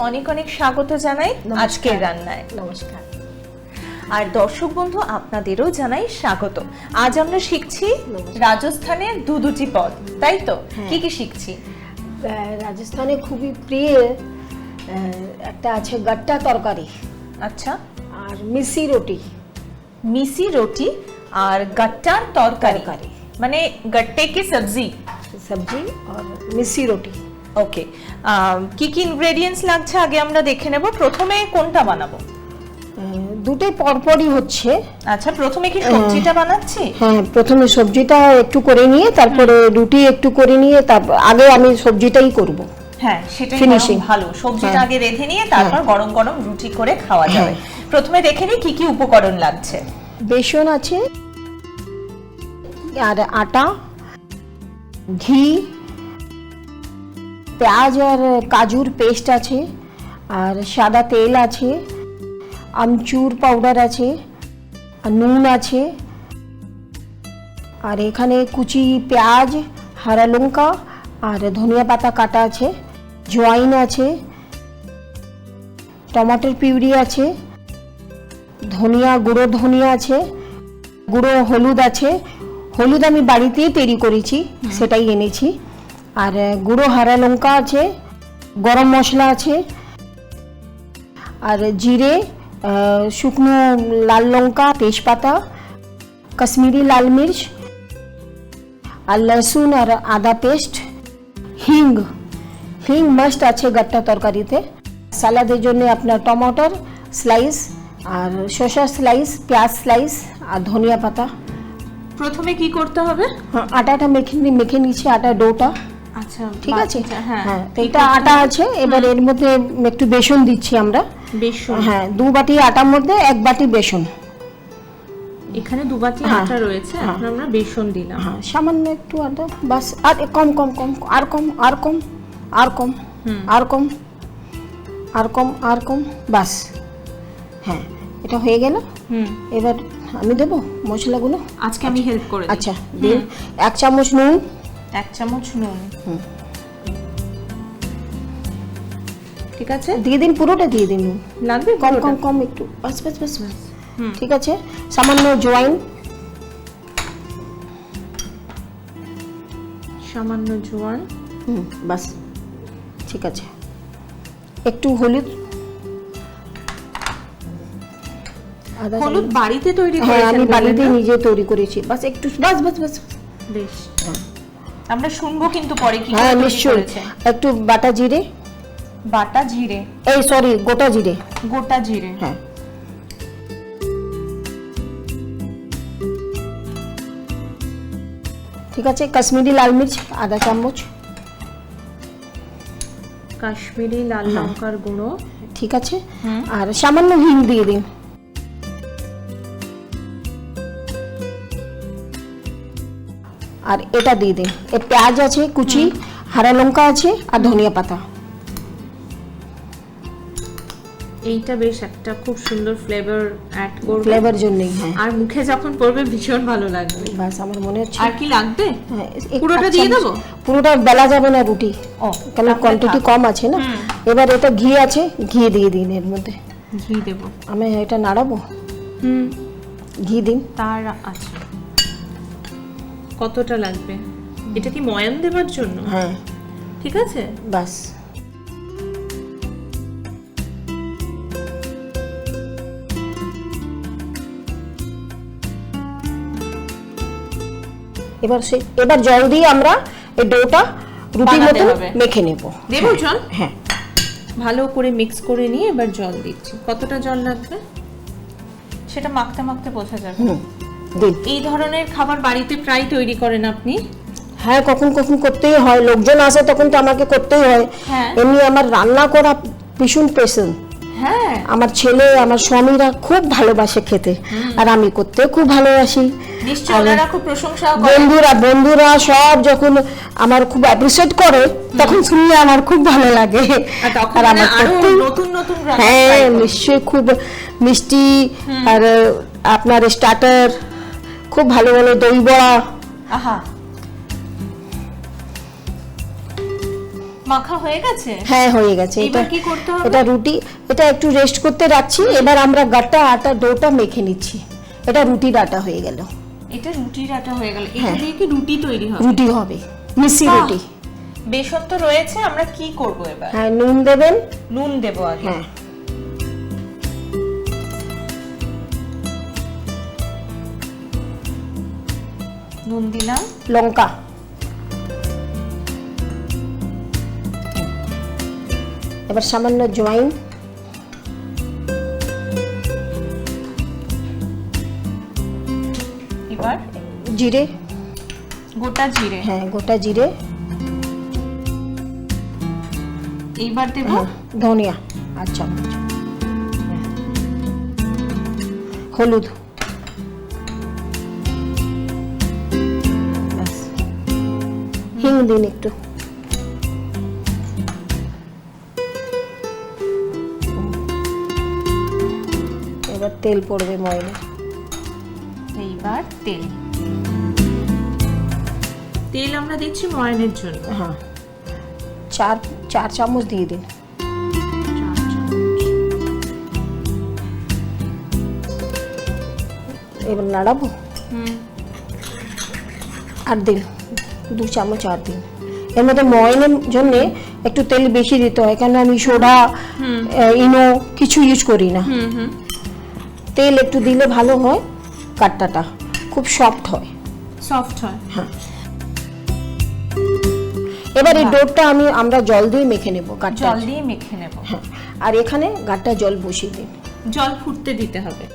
অনেক অনেক স্বাগত জানাই আজকের রান্নায়। নমস্কার। আর দর্শক বন্ধু আপনাদেরও জানাই স্বাগত। আজ আমরা শিখছি রাজস্থানের দুটি পদ, তাই তো? কি কি শিখছি? রাজস্থানে খুবই প্রিয় একটা আছে গাট্টা তরকারি, আচ্ছা, আর মিসি রুটি। মিসি রুটি আর গাট্টার তরকারি, মানে গাট্টে কি সবজি আর মিসি রুটি। ওকে, কি কি ইনগ্রেডিয়েন্টস লাগছে আগে আমরা দেখে নেব। প্রথমে কোনটা বানাবো? দুটোই পরপরই হচ্ছে। আচ্ছা, প্রথমে কি সবজিটা বানাচ্ছি? হ্যাঁ, প্রথমে সবজিটা একটু করে নিয়ে তারপরে রুটি একটু করে নিয়ে তারপর আগে আমি সবজিটাই করব। হ্যাঁ, সেটাই ফিনিশিং ভালো। সবজিটা আগে রেঁধে নিয়ে তারপর গরম গরম রুটি করে খাওয়া যাবে। প্রথমে দেখে নিই কি কি উপকরণ লাগছে। বেসন আছে, আর আটা, ঘি, পেঁয়াজ আর কাজুর পেস্ট আছে, আর সাদা তেল আছে, আমচুর পাউডার আছে, আর নুন আছে, আর এখানে কুচি পেঁয়াজ, হারা লঙ্কা আর ধনিয়া পাতা কাটা আছে, জোয়াইন আছে, টমেটোর পিউরি আছে, গুঁড়ো ধনিয়া আছে, গুঁড়ো হলুদ আছে। হলুদ আমি বাড়িতেই তৈরি করেছি, সেটাই এনেছি। আর গুঁড়ো হারা লঙ্কা আছে, গরম মশলা আছে, আর জিরে, শুকনো লাল লঙ্কা, তেজপাতা, কাশ্মীরি লাল মির্চ, আর লসুন আর আদা পেস্ট, হিং মাস্ট আছে গাট্টা তরকারিতে। সালাদের জন্য আপনার টমেটোর স্লাইস, আর শসা স্লাইস, পেঁয়াজ স্লাইস, আর ধনিয়া পাতা। প্রথমে কি করতে হবে? আটাটা মেখে নিচ্ছি, আটা ডোটা। আচ্ছা, ঠিক আছে। হ্যাঁ, এটা আটা আছে। এবার এর মধ্যে একটু বেসন দিচ্ছি আমরা। বেসন? হ্যাঁ, 2 বাটি আটার মধ্যে 1 বাটি বেসন। এখানে 2 বাটি আটা রয়েছে, এখন আমরা বেসন দিলাম। হ্যাঁ, সামান্য একটু আটা, বাস। আর কম, বাস। হ্যাঁ, এটা হয়ে গেল। এবার আমি দেবো মশলাগুলো। আজকে আমি হেল্প করে দিই। আচ্ছা, দিন। 1 চামচ নুন। 1 চামচ নুন। ঠিক আছে, দিয়ে দিন, পুরোটা দিয়ে দিন। নুন লাগবে? কম একটু, বাস। ঠিক আছে, সামান্য জোয়াইন। সামান্য জোয়ান। বাস, ঠিক আছে। একটু হলুদ। হলুদ বাড়িতে তৈরি করেছেন? হ্যাঁ, আমি বাড়িতে নিজে তৈরি করেছি। বাস একটু, বাস। বেশ, আমরা শুনবো কিন্তু পরে কি হ্যাঁ, করে তৈরি নিশ্চয়ই। করেছেন। একটু বাটা জিরে। গোটা জিরে। হ্যাঁ, ঠিক আছে। কাশ্মীরি লাল মির্চ আধা চামচ। কাশ্মীরি লাল লঙ্কার গুঁড়ো। ঠিক আছে। আর সামান্য হিং দিয়ে দিন। আর এটা দিয়ে দিন। পেঁয়াজ আছে কুচি, হারা লঙ্কা আছে, আর ধনিয়া পাতা। এইটা বেশ একটা খুব সুন্দর ফ্লেভার অ্যাড করবে। ফ্লেভার জন্যই। হ্যাঁ, আর মুখে যখন পড়বে ভীষণ ভালো লাগবে। বাস, আমার মনে হচ্ছে। আর কি লাগবে? হ্যাঁ, পুরোটা দিয়ে দেবো? পুরোটা বেলা যাবে না রুটি, কারণ কোয়ান্টিটি কম আছে না। এবার এটা ঘি আছে, ঘি দিয়ে দিন এর মধ্যে। ঘি দেব? আমি এটা নাড়াবো। ঘি দিন। তার আছে কতটা লাগবে? এটা কি ময়ান দেওয়ার জন্য? হ্যাঁ, ঠিক আছে, বাস। এবার জল দিয়ে আমরা এই ডোটা রুটির মতো মেখে নেব। দেব জল? হ্যাঁ, ভালো করে মিক্স করে নিয়ে এবার জল দিচ্ছি। কতটা জল লাগবে সেটা মাখতে মাখতে বোঝা যাবে। এই ধরনের খাবার বাড়িতে প্রায় তৈরি করেন আপনি? হ্যাঁ, কখন করতেই হয়। লোকজন আসে তখন তো আমাকে করতেই হয়। এমনি আমার রান্না করা ভীষণ পছন্দ। হ্যাঁ, আমার ছেলে, আমার স্বামীরা খুব ভালোবাসে খেতে, আর আমি করতে খুব ভালোবাসি। নিশ্চয়ই ওনারা খুব প্রশংসা করেন। বন্ধুরা সব যখন আমার খুব অ্যাপ্রিশিয়েট করে, তখন শুনলে আমার খুব ভালো লাগে। আর আমার নতুন হ্যাঁ, নিশ্চয়ই। খুব মিষ্টি, আর আপনার স্টার্টার খুব ভালো দই বড়া। মাখা হয়ে গেছে? হ্যাঁ হয়ে গেছে। এবার কি করতে হবে? এটা রুটি, এটা একটু রেস্ট করতে রাখছি। এবার আমরা গাটা আটা ডোটা মেখে নিচ্ছি। এটা রুটির আটা হয়ে গেল। এটা রুটির আটা হয়ে গেল। এটা দিয়ে কি রুটি তৈরি হবে? রুটি হবে, মিষ্টি বাহ! রুটি। বেসন তো রয়েছে, আমরা কি করব এবার? হ্যাঁ, নুন দেবেন। নুন দেব আগে। হ্যাঁ, নুন দিলাম। লঙ্কা, এবার সামান্য জোয়াইন, এবার জিরে, গোটা জিরে। হ্যাঁ গোটা জিরে, এইবার দেব হ্যাঁ ধনিয়া আর চামচ, হলুদ, ব্যাস। হিং দিন একটু, এবার তেল পড়বে ময়দা। এইবার তেল। তেল আমরা দিচ্ছি ময়ানের জন্য। হ্যাঁ, চার চামচ দিয়ে দিন। 4 চামচ। এবার নাড়াবো, হুম। আর দিন 2 চামচ আর দিন। এর মধ্যে ময়নের জন্য একটু তেল বেশি দিতে হয়, কারণ আমি সোডা ইনো কিছু ইউজ করি না। হুম হুম। তেল একটু দিলে ভালো হয়, কাটটাটা খুব সফট হয়। সফট হয়। হ্যাঁ, এবার এই ডোটা আমরা জল দিয়ে মেখে নেব। গাটটা জল দিয়ে মেখে নেব। হ্যাঁ, আর এখানে গাটটা জল বসিয়ে দিন। জল ফুটতে দিতে হবে।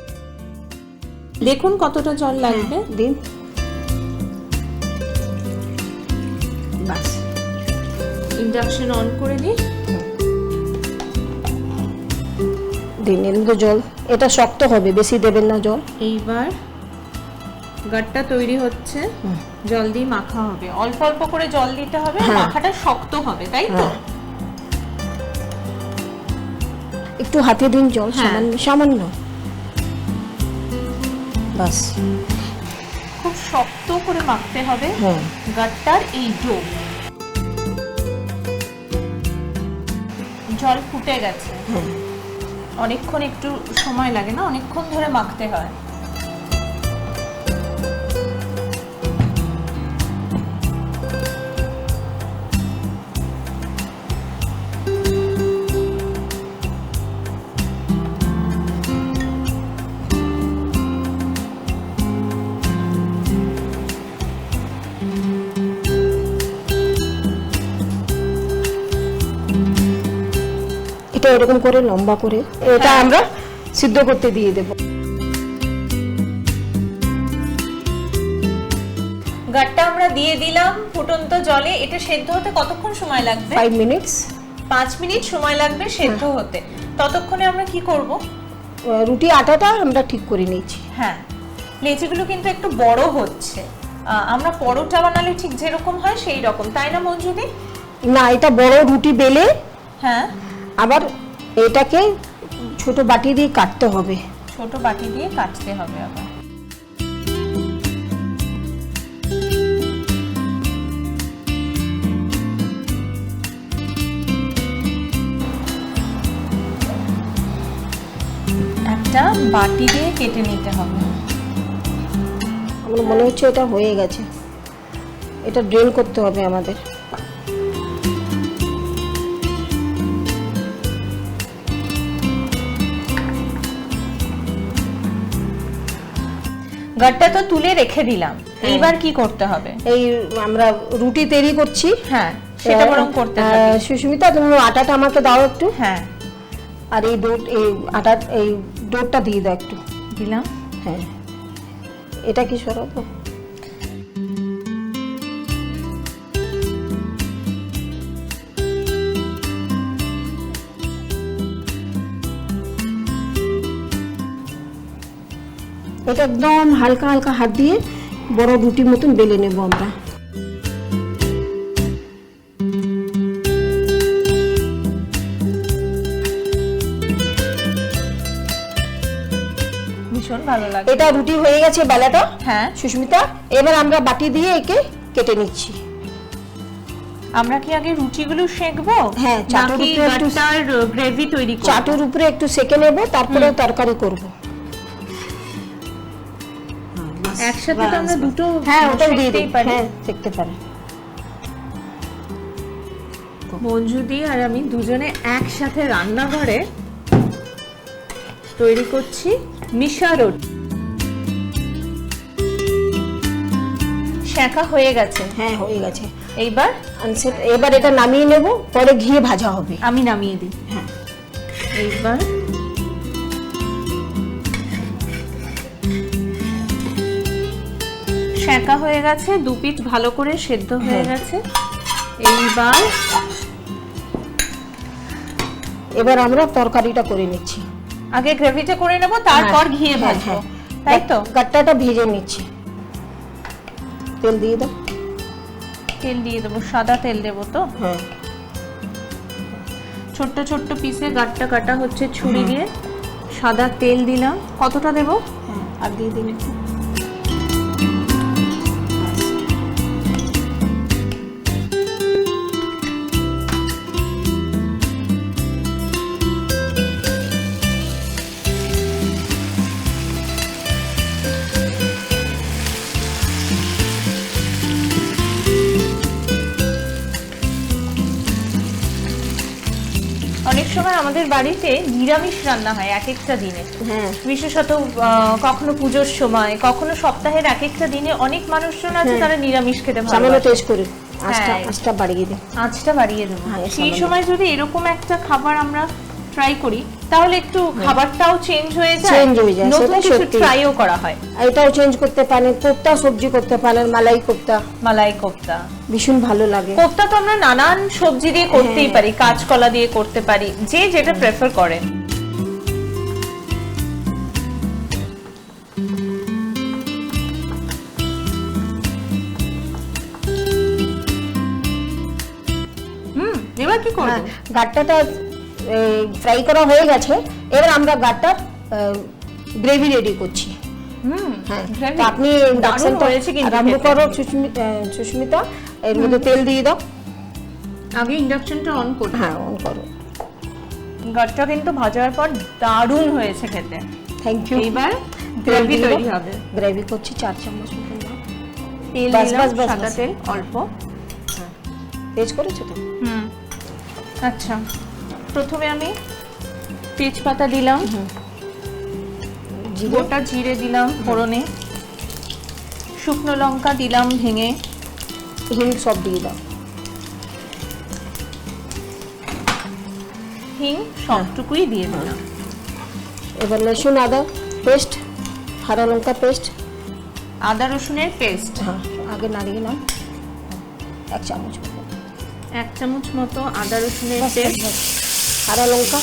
দেখুন কতটা জল লাগবে। দিন, বাস। ইন্ডাকশন অন করে দিই। দিন এর মধ্যে জল। এটা শক্ত হবে, বেশি দেবেন না জল। এইবার গাটটা তৈরি হচ্ছে, জল দিয়ে মাখা হবে। অল্প অল্প করে জল দিতে হবে, হ্যাঁ। মাখাটা শক্ত হবে, তাই তো? হ্যাঁ। একটু হাতে দিন জল, হ্যাঁ। সামান্য সামান্য, বাস। খুব শক্ত করে মাখতে হবে হ্যাঁ। গাটটার এই ডো। জল ফুটে গেছে। হ্যাঁ। অনেকক্ষণ একটু সময় লাগে না, অনেকক্ষণ ধরে মাখতে হয়। এটা এরকম করে লম্বা করে এটা হ্যাঁ। আমরা সিদ্ধ করতে দিয়ে দেব। গাটটা আমরা দিয়ে দিলাম ফুটন্ত জলে। এটা সেদ্ধ হতে কতক্ষণ সময় লাগবে? 5 মিনিটস। 5 মিনিট সময় লাগবে সেদ্ধ হতে। ততক্ষণে আমরা কি করব? রুটি আটাটা আমরা ঠিক করে নিয়েছি। হ্যাঁ, লেচিগুলো কিন্তু একটু বড় হচ্ছে। আমরা পরোটা বানালে ঠিক যেরকম হয় সেই রকম, তাই না মঞ্জুদি? না, এটা বড় রুটি বেলে হ্যাঁ, আবার এটাকে ছোট বাটি দিয়ে কাটতে হবে। ছোট বাটি দিয়ে কাটতে হবে আবার। একটা বাটি দিয়ে কেটে নিতে হবে। আমার মনে হচ্ছে এটা হয়ে গেছে। এটা ড্রেন করতে হবে আমাদের। গাটটা তো তুলে রেখে দিলাম, এইবার কি করতে হবে? এই আমরা রুটি তৈরি করছি। হ্যাঁ, সেটা বরং করতে হবে। সুস্মিতা, তুমি আটাটা আমাকে দাও একটু। হ্যাঁ, আর এই এই ডোটা দিয়ে দাও একটু। দিলাম। হ্যাঁ, এটা কি সরাবো? এটা একদম হালকা হালকা হাত দিয়ে বড় রুটির মতন বেলে নেব আমরা। ভীষণ ভালো লাগে। এটা রুটি হয়ে গেছে বেলাটা। হ্যাঁ, সুস্মিতা, এবার আমরা বাটি দিয়ে একে কেটে নিচ্ছি। আমরা কি আগে রুটিগুলো সেঁকবো? হ্যাঁ, চাটুর নাকি উপরে একটু গাট্টার গ্রেভি তৈরি করব? চাটুর উপরে একটু সেকে নেব, তারপরে তরকারি করব। একসাথে তো আমরা দুটো হ্যাঁ, ওটাও দিয়ে সেঁকতেই দিই, পারি। হ্যাঁ সেকতে পারে। মঞ্জুদি আর আমি দুজনে একসাথে রান্নাঘরে তৈরি করছি মিশা রুটি। সেঁকা হয়ে গেছে, হ্যাঁ হয়ে গেছে। এইবার এবার এটা নামিয়ে নেব, পরে ঘিয়ে ভাজা হবে। আমি নামিয়ে দিই। হ্যাঁ, এইবার সেঁকা হয়ে গেছে, দু পিঠ ভালো করে সেদ্ধ হয়ে গেছে। এবার আমরা তরকারিটা করে নিচ্ছি। আগে গ্রেভিটা করে নেব, তারপর ঘিয়ে ভাজবো, তাই তো? গাট্টাটা ভেজে নিচ্ছি। তেল দিয়ে দাও। তেল দিয়ে দেবো, সাদা তেল দেবো তো? হ্যাঁ, ছোট্ট ছোট্ট পিসে গাট্টা কাটা হচ্ছে ছুরি দিয়ে। সাদা তেল দিলাম। কতটা দেবো? হ্যাঁ, আর দিয়ে দিন একটু। অনেক সময় আমাদের বাড়িতে নিরামিষ রান্না হয় এক একটা দিনে। হ্যাঁ, বিশেষত কখনো পুজোর সময়, কখনো সপ্তাহের এক একটা দিনে অনেক মানুষজন আছে তারা নিরামিষ খেতে সামান্য ভালোবাসে। টেস্ট করে আঁচটা হ্যাঁ। আঁচটা বাড়িয়ে দিই। আঁচটা বাড়িয়ে দেবো। হ্যাঁ, সেই সামান্য। সময় যদি এরকম একটা খাবার আমরা ট্রাই করি, তাহলে একটু খাবারটাও চেঞ্জ হয়ে যায়, Change হয়ে যায়, নতুন সেটা কিছু সত্যি। ট্রাইও করা হয়। এটাও চেঞ্জ করতে পারেন, কোপ্তা সবজি করতে পারেন, মালাই কোপ্তা মালাই কোপ্তা, ভীষণ ভালো লাগে। কোপ্তা তো আমরা নানান সবজি দিয়ে করতেই পারি, কাঁচকলা দিয়ে করতে পারি, যে যেটা প্রেফার করেন। এবার কি করব? গাট্টাটা ফ্রাই করা হয়ে গেছে, এবার আমরা গাট্টার গ্রেভি রেডি করছি। হ্যাঁ, gravy? তো আপনি দারুণ ইন্ডাকশনটা হয়েছে কিন্তু আরম্ভ খেতে। করো সুস্মিতা। এর মধ্যে তেল দিয়ে দাও। আগে ইন্ডাকশনটা অন করি। হ্যাঁ, অন করো। গাটটা কিন্তু ভাজার পর দারুণ হয়েছে খেতে। Thank you. এইবার গ্রেভি তৈরি হবে। গ্রেভি করছি 4 চামচ মতো দাও। তেল বাস, দিলাম, বাস, বাস, সাদা বাস। তেল অল্প। তেজ করেছো তো? আচ্ছা, প্রথমে আমি তেজপাতা দিলাম, জিরে, গোটা জিরে দিলাম ফোড়নে, শুকনো লঙ্কা দিলাম ভেঙে, হিং সব দিয়ে দাও। হিং সবটুকুই দিয়ে দিলাম। এবার রসুন আদা পেস্ট, হারা লঙ্কা পেস্ট। আদা রসুনের পেস্ট হ্যাঁ, আগে নাড়িয়ে নাও 1 চামচ মতো। 1 চামচ মতো আদা রসুনের বাস, পেস্ট, বাস। হারা লঙ্কা,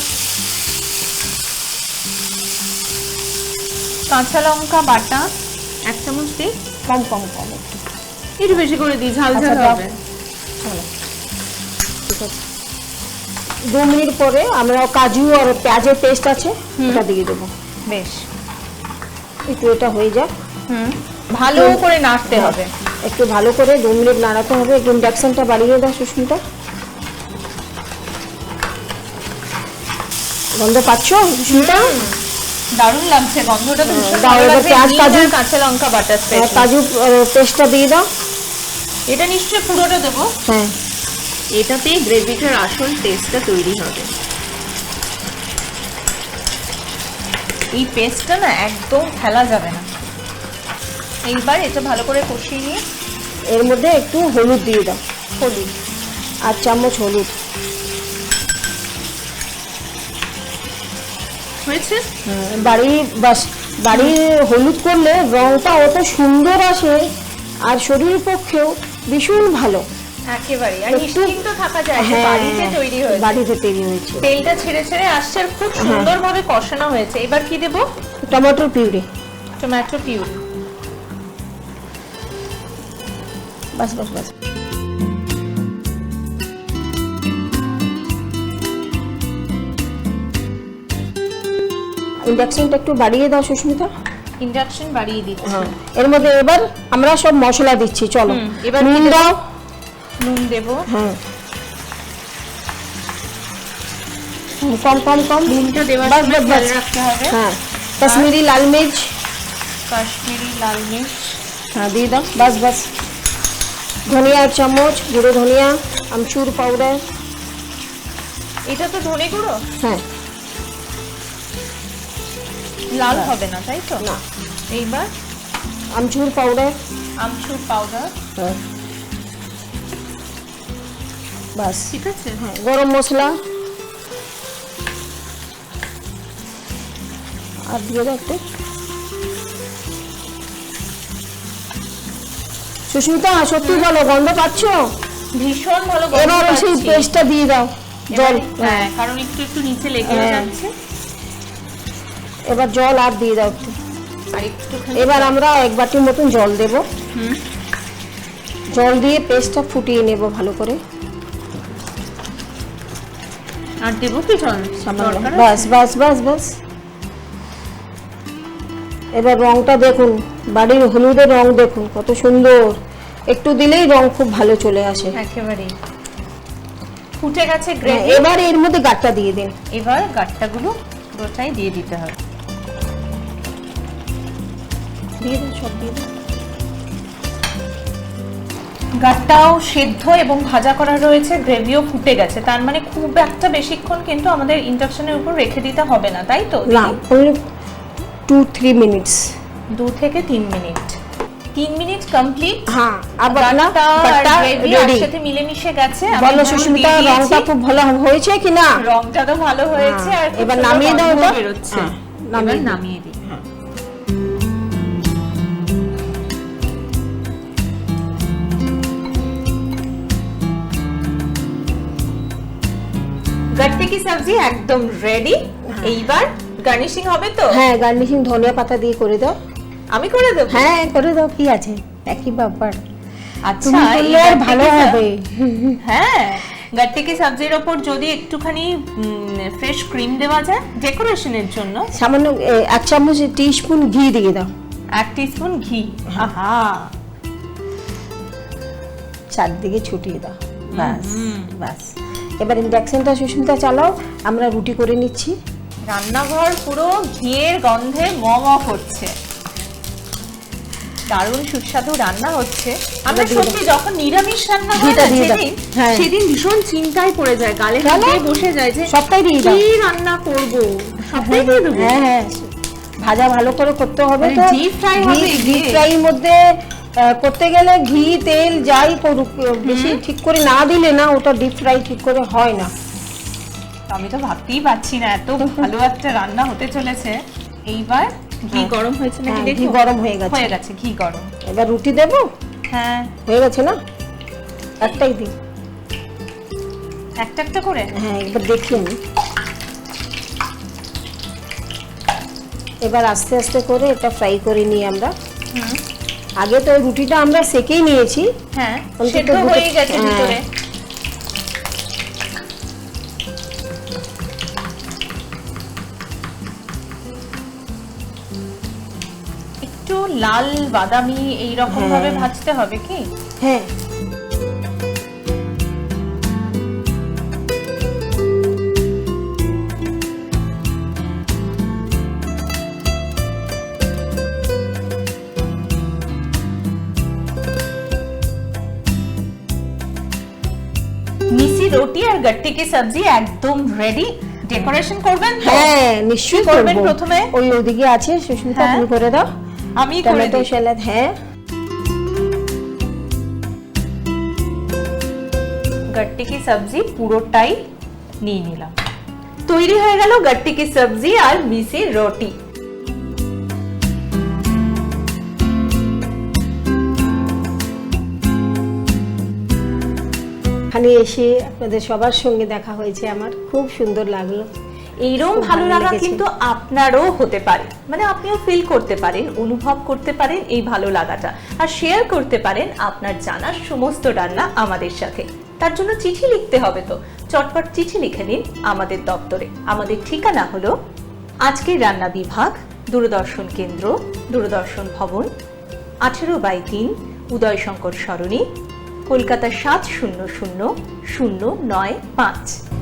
কাঁচা লঙ্কা বাটা 1 চামচ দিই, কম কম কম একটু। একটু বেশি করে দিই, ঝাল আচ্ছা, ঝাল দাও। হবে। চলো, ঠিক আছে। 2 মিনিট পরে আমরা কাজু আর পেঁয়াজের পেস্ট আছে ওটা দিয়ে দেবো। বেশ, একটু এটা হয়ে যায়। ভালো করে নাড়তে হবে। একটু ভালো করে 2 মিনিট নাড়াতে হবে। একটু ইন্ডাকশনটা বাড়িয়ে দাও সুস্মিতা। গন্ধ পাচ্ছ সুস্মিতা? দারুণ লাগছে গন্ধটা, তো ভীষণ দাও, ভালো এবার লাগছে। পেঁয়াজ, হিং কাজু। আর কাঁচা লঙ্কা বাটা স্পেশাল। কাজু পেস্টটা দিয়ে দাও। এটা নিশ্চয়ই পুরোটা দেবো। হ্যাঁ, এটাতেই গ্রেভিটার আসল টেস্টটা তৈরি হবে। এই পেস্টটা না একদম ফেলা যাবে না। এইবার এটা ভালো করে কষিয়ে নিয়ে এর মধ্যে একটু হলুদ দিয়ে দাও। হলুদ 8 চামচ হলুদ হয়েছে। বাড়ি হলুদ করলে রংটা অত সুন্দর আসে, আর শরীরের পক্ষেও ভীষণ ভালো। একেবারে, আর একটু- নিশ্চিন্ত থাকা যায় যে হ্যাঁ, বাড়িতে তৈরি হয়েছে। বাড়িতে তৈরি হয়েছে। তেলটা ছেড়ে ছেড়ে আসছে আর খুব সুন্দরভাবে কষানো হয়েছে। এবার কি দেবো? টমেটোর পিউরি। Tomato puree. বাস বাস বাস। ইন্ডাকশনটা একটু বাড়িয়ে দাও সুস্মিতা। ইন্ডাকশন বাড়িয়ে দিচ্ছি। এর মধ্যে এবার আমরা সব মশলা দিচ্ছি। চলো, এবার নুন দাও, নুন দেব। হ্যাঁ, কম কম কম। নুনটা দেওয়ার বাস, সময় বাস, খেয়াল বাস। রাখতে হবে। হ্যাঁ, কাশ্মীরি লাল মির্চ। কাশ্মীরি লাল মির্চ। হ্যাঁ, দিয়ে দাও। বাস বাস। ধনিয়া 1 চামচ, গুঁড়ো ধনিয়া, আমচুর পাউডার। এটা তো ধনে গুঁড়ো, হ্যাঁ, লাল হবে না তাই তো? না। এইবার আমচুর পাউডার। আমচুর পাউডার। হ্যাঁ, বাস। ঠিক আছে। হ্যাঁ, গরম মশলা আর দিয়ে দাও একটু। সুস্মিতা, সত্যি বলো, গন্ধ পাচ্ছ? ভীষণ ভালো গন্ধ এবার সেই পাচ্ছি। পেস্টটা দিয়ে দাও, জল। হ্যাঁ, কারণ একটু একটু নিচে লেগে হ্যাঁ। যাচ্ছে। এবার জল আর দিয়ে দাও একটু। আর একটুখানি এবার আমরা 1 বাটির মতন জল দেব। জল দিয়ে পেস্টটা ফুটিয়ে নেব ভালো করে। আর দেবো কি জল? দরকার আছে? বাস বাস বাস বাস। এবার রংটা দেখুন, বাড়ির হলুদের রং দেখুন কত সুন্দর। একটু দিলেই রং খুব ভালো চলে আসে। একেবারেই ফুটে গেছে হ্যাঁ, গ্রেভি। এবার এর মধ্যে গাট্টা দিয়ে দিন। এবার গাট্টাগুলো পুরোটাই দিয়ে দিতে হবে। দিয়ে দিন, সব দিয়ে দিন। গাট্টাও সেদ্ধ এবং ভাজা করা রয়েছে, গ্রেভিও ফুটে গেছে, তার মানে খুব একটা বেশিক্ষণ কিন্তু আমাদের ইন্ডাকশনের উপর রেখে দিতে হবে না, তাই তো? না, 2-3 মিনিটস। 2 থেকে 3 মিনিট। 3 minute complete. হ্যাঁ, আবার না গাট্টা আর গাট্টা গ্রেভি রেডি। একসাথে মিলেমিশে গেছে। আমি বলো নুন সুস্মিতা, দিয়ে দিয়েছি। রংটা খুব ভালো হয়েছে কি না? রংটা তো ভালো হয়েছে। আর খুব এবার সুন্দর নামিয়ে দাও গন্ধ এটা। বেরোচ্ছে। হ্যাঁ, এবার নামিয়ে দিই। নামিয়ে দিই। গট্টে কি সবজি একদম রেডি। এইবার গার্নিশিং হবে তো? হ্যাঁ, গার্নিশিং ধনিয়া পাতা দিয়ে করে দাও। আমি করে দেব। হ্যাঁ, করে দাও, কি আছে, একই ব্যাপার। আচ্ছা, তুমি করলে আর ভালো হবে। হ্যাঁ, গট্টে কি সবজির ওপর যদি একটুখানি ফ্রেশ ক্রিম দেওয়া যায় ডেকোরেশনের জন্য। সামান্য 1 চামচ টিস্পুন ঘি দিয়ে দাও। 1 টিস্পুন ঘি। আহা, চারদিকে ছুটিয়ে দাও। বাস বাস। এবার ইন্ডাকশনটা সুস্মিতা চালাও, আমরা রুটি করে নিচ্ছি। রান্নাঘর পুরো ঘিয়ের গন্ধে ম ম করছে। দারুণ সুস্বাদু রান্না হচ্ছে। আমরা এবার দিয়ে সত্যি যখন নিরামিষ রান্না হয় ঘিটা না দিয়ে দাও। সেদিন, হ্যাঁ। সেদিন ভীষণ চিন্তায় পড়ে যায়, গালে হাত কেন? দিয়ে বসে যায় যে সবটাই দিয়ে দাও। কি রান্না করব, সবটাই দিয়ে দেবো। হ্যাঁ হ্যাঁ, ভাজা ভালো করে করতে হবে মানে তো। deep fry হবে ডিপ এগুলো? ফ্রাইয়ের মধ্যে করতে গেলে ঘি তেল যাই করুক, বেশি ঠিক করে না দিলে না ওটা ডিপ ফ্রাই ঠিক করে হয় না। আমি তো ভাবতেই পারছি না এত ভালো একটা রান্না হতে চলেছে। এইবার ঘি হ্যাঁ। গরম হয়েছে নাকি হ্যাঁ, দেখো। ঘি গরম হয়ে গেছে। হয়ে গেছে ঘি গরম। এবার রুটি দেবো। হ্যাঁ, হয়ে গেছে না? একটাই দিই। একটা একটা করে। হ্যাঁ, এবার দেখিয়ে নিই। এবার আস্তে আস্তে করে এটা ফ্রাই করে নিই আমরা। আগে তো রুটিটা আমরা সেকেই নিয়েছি। হ্যাঁ, অন্তত সেদ্ধ দুটো- হয়ে গেছে হ্যাঁ। ভিতরে। একটু লাল বাদামি এইরকম ভাবে হ্যাঁ। ভাজতে হবে কি? হ্যাঁ, মিসি রুটি আর গট্টি কি সবজি একদম রেডি। ডেকোরেশন করবেন তো? হ্যাঁ, নিশ্চয়ই কি করবেন করবো। প্রথমে? ওই ওদিকে আছে সুস্মিতা, হ্যাঁ। তুমি করে দাও। আমি করে টমেটো দিই। স্যালাড। হ্যাঁ, গট্টি কি সবজি পুরোটাই নিয়ে নিলাম। তৈরি হয়ে গেল গট্টি কি সবজি আর মিসি রুটি। এখানে এসে আপনাদের সবার সঙ্গে দেখা হয়েছে, আমার খুব সুন্দর লাগলো। এইরকম খুব ভালো ভালো লাগা লেগেছে। কিন্তু আপনারও হতে পারে, মানে আপনিও ফিল করতে পারেন, অনুভব করতে পারেন এই ভালো লাগাটা, আর শেয়ার করতে পারেন আপনার জানা সমস্ত রান্না আমাদের সাথে। তার জন্য চিঠি লিখতে হবে তো, চটপট চিঠি লিখে নিন আমাদের দপ্তরে। আমাদের ঠিকানা হলো আজকের রান্না বিভাগ, দূরদর্শন কেন্দ্র, দূরদর্শন ভবন, 18/3, উদয়শঙ্কর সরণি, কলকাতা 700009 5।